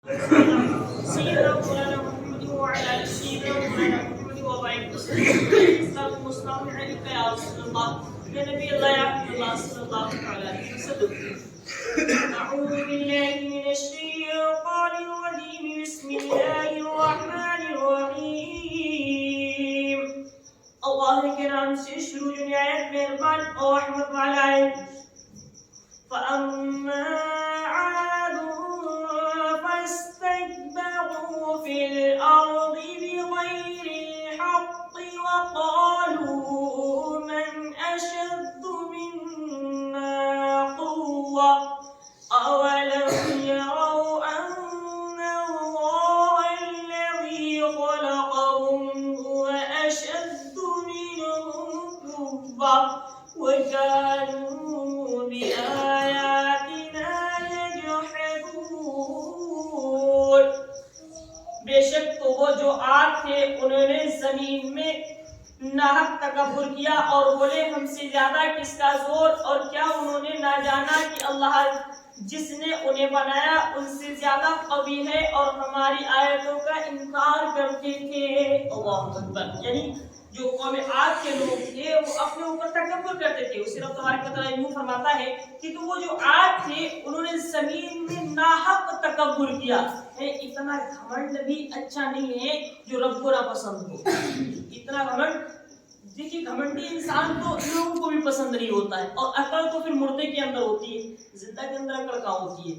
سيدنا مولانا محمد وعلى آل سيدنا مولانا محمد وبارك وسلم مسلم عليك يا رسول الله يا نبي الله يا عبد الله صلى الله عليه وسلم. أعوذ بالله من الشيطان الرجيم بسم الله الرحمن الرحيم. اللہ کے نام سے شروع نہایت مہربان اور رحمت والا ہے. فَأَمَّا عَادٌ فَاسْتَكْبَرُوا فِي الْأَرْضِ بِغَيْرِ الْحَقِّ وَقَالُوا مَنْ أَشَدُّ مِنَّا قُوَّةً أَوَلَمْ يَرَوْا أَنَّ اللَّهَ الَّذِي خَلَقَهُمْ هُوَ أَشَدُّ مِنْهُمْ قُوَّةً وَكَانُوا بِآيَاتِنَا يَجْحَدُونَ. بے شک تو وہ جو عاد تھے انہوں نے زمین میں ناحق تکبر کیا اور بولے ہم سے زیادہ کس کا زور، اور کیا انہوں نے نہ جانا کہ اللہ جس نے انہیں بنایا ان سے زیادہ قوی ہے اور ہماری آیتوں کا انکار کرتے تھے. اللہ اکبر. یعنی جو قوم عاد کے لوگ تھے وہ اپنے اوپر تکبر کرتے تھے. اسی رب تبارک و تعالیٰ یوں فرماتا ہے کہ تو وہ جو عاد تھے انہوں نے زمین میں ناحق تکبر کیا. اتنا گھمنڈ بھی اچھا نہیں ہے جو رب کو نہ پسند ہو. اتنا گھمنڈ، دیکھیے گھمنڈی انسان تو لوگوں کو بھی پسند نہیں ہوتا ہے. اور عقل تو پھر مردے کے اندر ہوتی ہے، زندہ کے اندر عقل کہاں ہوتی ہے.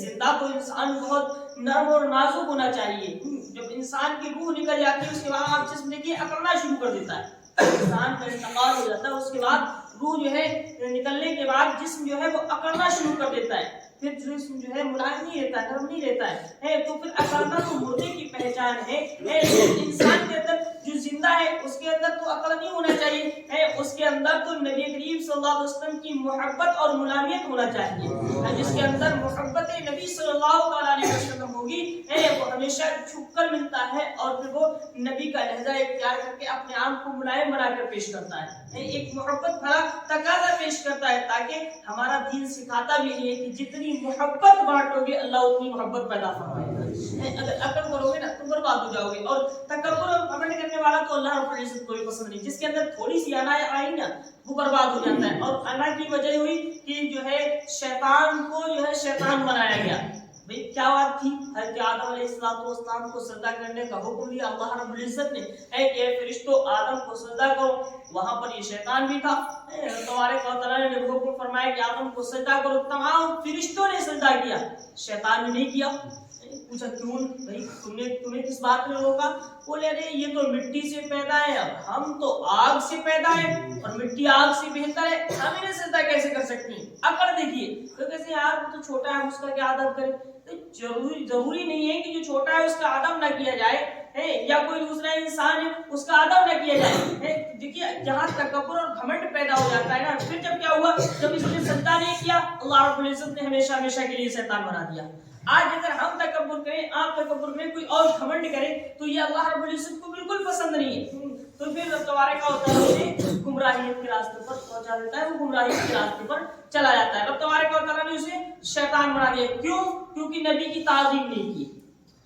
زندہ تو انسان بہت نرم اور نازک ہونا چاہیے. جب انسان کی روح نکل جاتی ہے اس کے بعد آپ جسم دیکھیے اکڑنا شروع کر دیتا ہے. انسان کا انتقال ہو جاتا ہے، اس کے بعد روح جو ہے نکلنے کے بعد جسم جو ہے وہ اکڑنا شروع کر دیتا ہے. پھر جسم جو ہے ملائم نہیں رہتا ہے، نرم نہیں رہتا ہے. تو پھر اکڑنا تو مردے کی پہچان ہے. انسان کے اندر جو زندہ ہے اس کے اندر تو عقل نہیں ہونا چاہیے. اس کے اندر تو نبی کریم صلی اللہ علیہ وسلم کی محبت اور ملائمیت ہونا چاہیے. جس کے اندر محبت نبی صلی اللہ علیہ وسلم ہوگی وہ ہمیشہ چھپ کر ملتا ہے اور پھر وہ نبی کا لہجہ اختیار کر کے اپنے آپ کو ملائم بنا کر پیش کرتا ہے. ایک محبت بھرا تقاضا پیش کرتا ہے، تاکہ ہمارا دین سکھاتا بھی ہے کہ جتنی محبت بانٹو گے اللہ اتنی محبت پیدا فرمائے گا. اگر عقل کرو گے نا تو برباد ہو جاؤ گے. اور تکبر اور گھمنڈ کرنے والا تو اللہ رب العزت کو بھی پسند نہیں. جس کے اندر تھوڑی سی انا آئی نا وہ برباد ہو جاتا ہے. اور انا کی وجہ ہوئی کہ جو ہے شیطان کو جو ہے شیطان بنایا گیا. بھئی کیا بات تھی؟ حضرت آدم علیہ السلام کو سجدہ کرنے کا حکم دیا اللہ رب العزت نے کہ فرشتوں آدم کو سجدہ کرو. وہاں پر یہ شیطان بھی تھا. تبارک و تعالیٰ نے حکم فرمایا کہ آدم کو سجدہ کرو. تمام فرشتوں نے سجدہ کیا، شیطان نے نہیں کیا. پوچھا کیوں بھائی تمہیں کس بات نے روکا؟ بولے ارے یہ تو مٹی سے پیدا ہے، اب ہم تو آگ سے پیدا ہے اور مٹی آگ سے بہتر ہے، ہم انہیں سجدہ کیسے کر سکتے ہیں؟ اکڑ دیکھیے. تو کیسے یار وہ تو چھوٹا ہے اس کا کیا ادب کرے؟ ضروری نہیں ہے کہ جو چھوٹا ہے اس کا ادب نہ کیا جائے یا کوئی دوسرا انسان ہے اس کا ادب نہ کیا جائے. دیکھیے جہاں تکبر اور گھمنڈ پیدا ہو جاتا ہے نا، پھر جب کیا ہوا، جب اس نے سجدہ نہیں کیا اللہ رب العزت نے ہمیشہ کے لیے شیطان بنا دیا. آج اگر ہم تکبر کریں، آپ تکبر میں کوئی اور گھمنڈ کرے تو یہ اللہ رب العزت کو بالکل پسند نہیں ہے. تو پھر تبارک و تعالیٰ نے گمراہیت کے راستے پر پہنچا دیتا ہے، وہ گمراہیت کے راستے پر چلا جاتا ہے. رب تبارک و تعالیٰ نے اسے شیطان بنا دیا. کیوں؟ کیونکہ نبی کی تعظیم نہیں کی.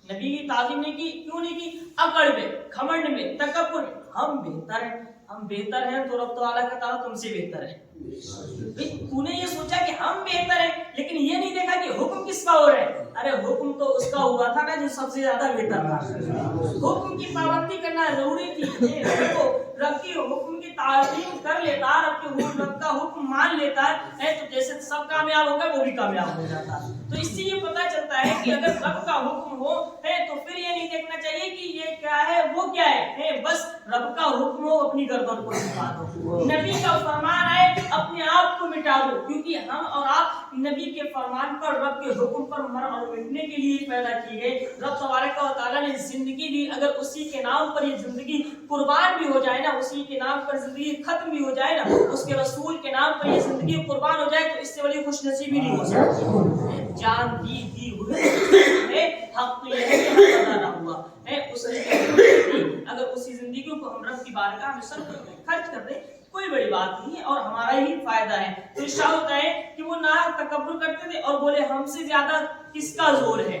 نبی کی تعظیم نہیں کی. کیوں نہیں کی؟ اکڑ میں، گھمنڈ میں، تکبر میں. ہم بہتر ہیں تو رب تعالیٰ تم سے بہتر ہے. تو نے یہ سوچا کہ ہم بہتر ہیں لیکن یہ نہیں دیکھا کہ حکم کس کا ہو رہا ہے. ارے حکم تو اس کا ہوا تھا نا جو سب سے زیادہ بہتر تھا. حکم کی پابندی کرنا ضروری تھی. رب کی حکم کی تعظیم کر لیتا، رب کا حکم مان لیتا ہے تو جیسے سب کامیاب ہو گئے وہ بھی کامیاب ہو جاتا. تو اس سے یہ پتا چلتا ہے کہ اگر رب کا حکم ہو تو پھر یہ نہیں دیکھنا چاہیے کہ یہ کیا ہے وہ کیا ہے. بس رب کا حکم ہو اپنی گردن کو جھکا دو. نبی کا فرمان آئے اپنے آپ کو مٹا دو، کیونکہ ہم اور آپ نبی کے فرمان پر، رب کے حکم پر مر اور مٹنے کے لیے پیدا کیے گئے. رب تبارک و تعالیٰ نے زندگی دی، اگر اسی کے نام پر یہ زندگی قربان بھی ہو جائے نا، اسی کے نام پر زندگی ختم بھی ہو جائے نا، اس کے رسول کے نام پر یہ زندگی قربان ہو جائے تو اس سے بڑی خوش نصیبی نہیں ہو سکتی. جان دی ہوئی حق تو یہ ہے کہ ادا نہ ہوا. اگر اسی زندگی کو ہم رب کی بارگاہ میں صرف خرچ کر دیں کوئی بڑی بات نہیں ہے اور ہمارا ہی فائدہ ہے. تو ارشاد ہوتا ہے کہ وہ نہ تکبر کرتے تھے اور بولے ہم سے زیادہ کس کا زور ہے.